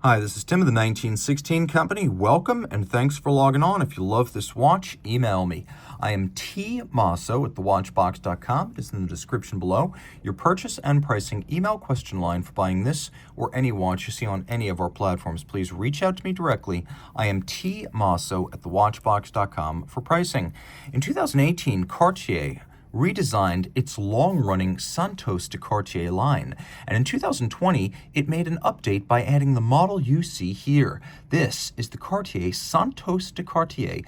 Hi, this is Tim of the 1916 Company. Welcome and thanks for logging on. If you love this watch, email me. I am Team Mosso at thewatchbox.com. It's in the description below. Your purchase and pricing email question line for buying this or any watch you see on any of our platforms. Please reach out to me directly. I am Team Mosso at thewatchbox.com for pricing. In 2018, Cartier redesigned its long-running Santos de Cartier line, and in 2020 it made an update by adding the model you see here. This is the Cartier Santos de Cartier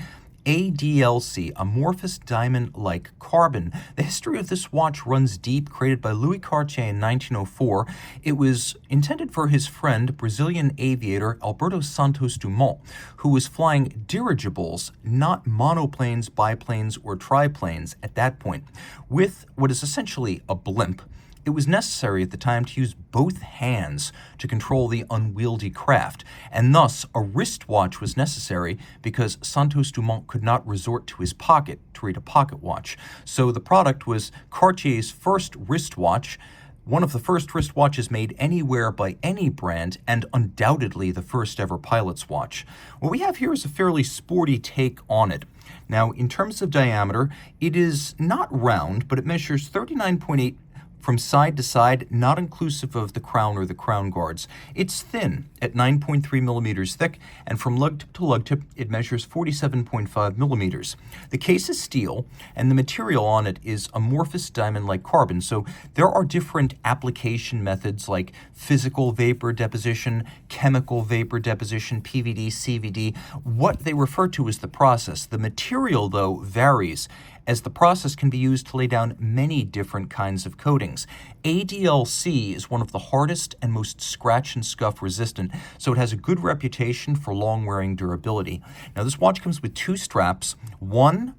ADLC, amorphous diamond-like carbon. The history of this watch runs deep. Created by Louis Cartier in 1904, it was intended for his friend, Brazilian aviator Alberto Santos Dumont, who was flying dirigibles, not monoplanes, biplanes, or triplanes at that point. With what is essentially a blimp, it was necessary at the time to use both hands to control the unwieldy craft, and thus a wristwatch was necessary because Santos Dumont could not resort to his pocket to read a pocket watch. So the product was Cartier's first wristwatch, one of the first wristwatches made anywhere by any brand, and undoubtedly the first ever pilot's watch. What we have here is a fairly sporty take on it. Now, in terms of diameter, it is not round, but it measures 39.8 from side to side, not inclusive of the crown or the crown guards. It's thin at 9.3 millimeters thick, and from lug tip to lug tip, it measures 47.5 millimeters. The case is steel, and the material on it is amorphous diamond-like carbon, so there are different application methods like physical vapor deposition, chemical vapor deposition, PVD, CVD, what they refer to as the process. The material, though, varies, as the process can be used to lay down many different kinds of coatings. ADLC is one of the hardest and most scratch and scuff resistant, so it has a good reputation for long-wearing durability. Now, this watch comes with two straps, one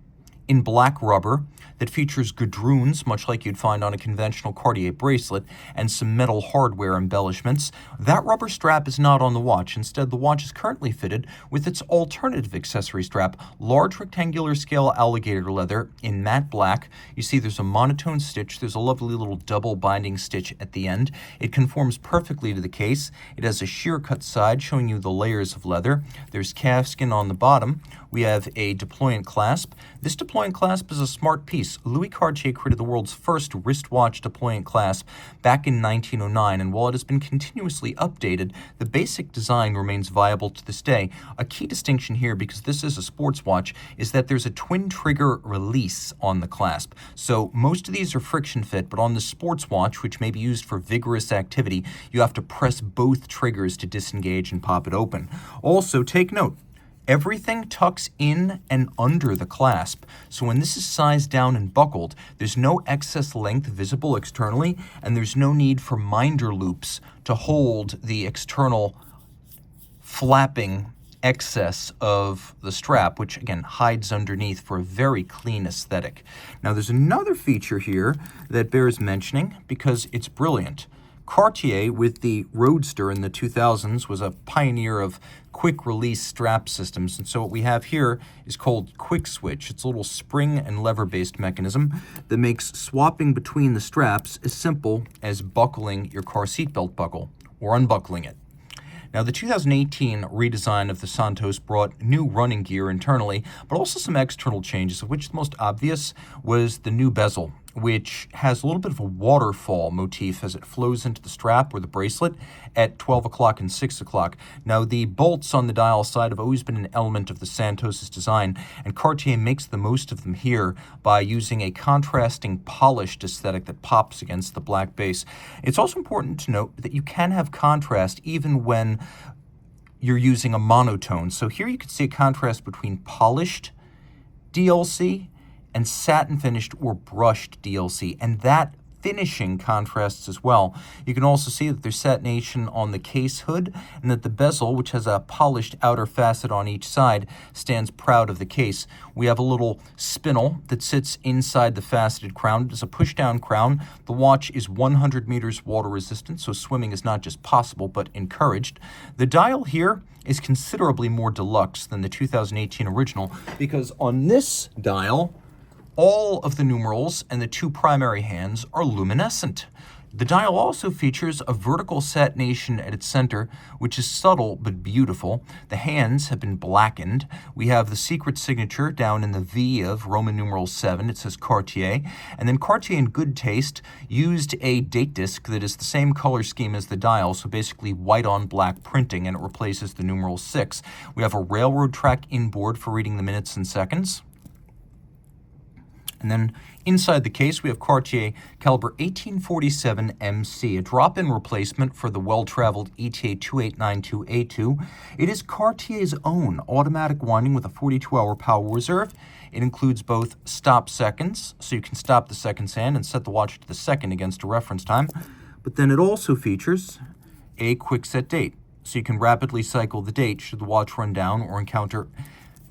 in black rubber that features gadroons, much like you'd find on a conventional Cartier bracelet, and some metal hardware embellishments. That rubber strap is not on the watch. Instead, the watch is currently fitted with its alternative accessory strap, large rectangular scale alligator leather in matte black. You see there's a monotone stitch. There's a lovely little double binding stitch at the end. It conforms perfectly to the case. It has a sheer cut side showing you the layers of leather. There's calfskin on the bottom. We have a deployant clasp. This deployant clasp is a smart piece. Louis Cartier created the world's first wristwatch deployant clasp back in 1909, and while it has been continuously updated, the basic design remains viable to this day. A key distinction here, because this is a sports watch, is that there's a twin trigger release on the clasp. So most of these are friction fit, but on the sports watch, which may be used for vigorous activity, you have to press both triggers to disengage and pop it open. Also, take note, everything tucks in and under the clasp, so when this is sized down and buckled, there's no excess length visible externally, and there's no need for minder loops to hold the external flapping excess of the strap, which again hides underneath for a very clean aesthetic. Now, there's another feature here that bears mentioning because it's brilliant. Cartier, with the Roadster in the 2000s, was a pioneer of quick-release strap systems, and so what we have here is called Quick Switch. It's a little spring and lever-based mechanism that makes swapping between the straps as simple as buckling your car seatbelt buckle or unbuckling it. Now, the 2018 redesign of the Santos brought new running gear internally, but also some external changes, of which the most obvious was the new bezel, which has a little bit of a waterfall motif as it flows into the strap or the bracelet at 12 o'clock and 6 o'clock. Now, the bolts on the dial side have always been an element of the Santos' design, and Cartier makes the most of them here by using a contrasting polished aesthetic that pops against the black base. It's also important to note that you can have contrast even when you're using a monotone. So here you can see a contrast between polished DLC and satin finished or brushed DLC, and that finishing contrasts as well. You can also see that there's satination on the case hood, and that the bezel, which has a polished outer facet on each side, stands proud of the case. We have a little spindle that sits inside the faceted crown. It is a push-down crown. The watch is 100 meters water resistant, so swimming is not just possible, but encouraged. The dial here is considerably more deluxe than the 2018 original, because on this dial, all of the numerals and the two primary hands are luminescent. The dial also features a vertical satination at its center, which is subtle but beautiful. The hands have been blackened. We have the secret signature down in the V of Roman numeral 7. It says Cartier. And then Cartier, in good taste, used a date disc that is the same color scheme as the dial, so basically white on black printing, and it replaces the numeral 6. We have a railroad track inboard for reading the minutes and seconds. And then inside the case, we have Cartier caliber 1847 MC, a drop-in replacement for the well-traveled ETA 2892A2. It is Cartier's own automatic winding with a 42-hour power reserve. It includes both stop seconds, so you can stop the seconds hand and set the watch to the second against a reference time. But then it also features a quick set date, so you can rapidly cycle the date should the watch run down or encounter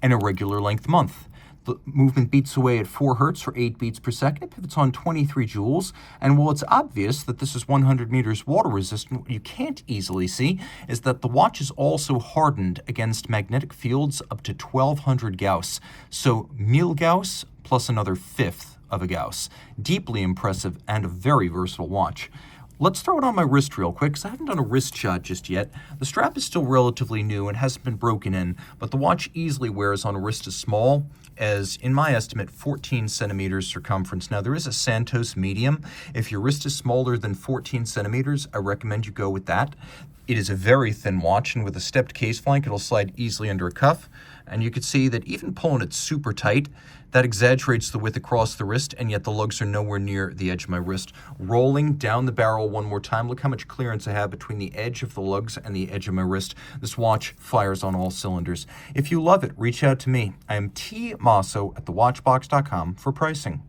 an irregular length month. The movement beats away at 4 Hertz or 8 beats per second. It pivots on 23 joules. And while it's obvious that this is 100 meters water resistant, what you can't easily see is that the watch is also hardened against magnetic fields up to 1200 Gauss. So 1000 Gauss plus another fifth of a Gauss. Deeply impressive and a very versatile watch. Let's throw it on my wrist real quick, because I haven't done a wrist shot just yet. The strap is still relatively new and hasn't been broken in, but the watch easily wears on a wrist as small as, in my estimate, 14 centimeters circumference. Now, there is a Santos medium. If your wrist is smaller than 14 centimeters, I recommend you go with that. It is a very thin watch, and with a stepped case flank, it'll slide easily under a cuff. And you can see that even pulling it super tight, that exaggerates the width across the wrist, and yet the lugs are nowhere near the edge of my wrist. Rolling down the barrel one more time, look how much clearance I have between the edge of the lugs and the edge of my wrist. This watch fires on all cylinders. If you love it, reach out to me. I am T. Mosso at thewatchbox.com for pricing.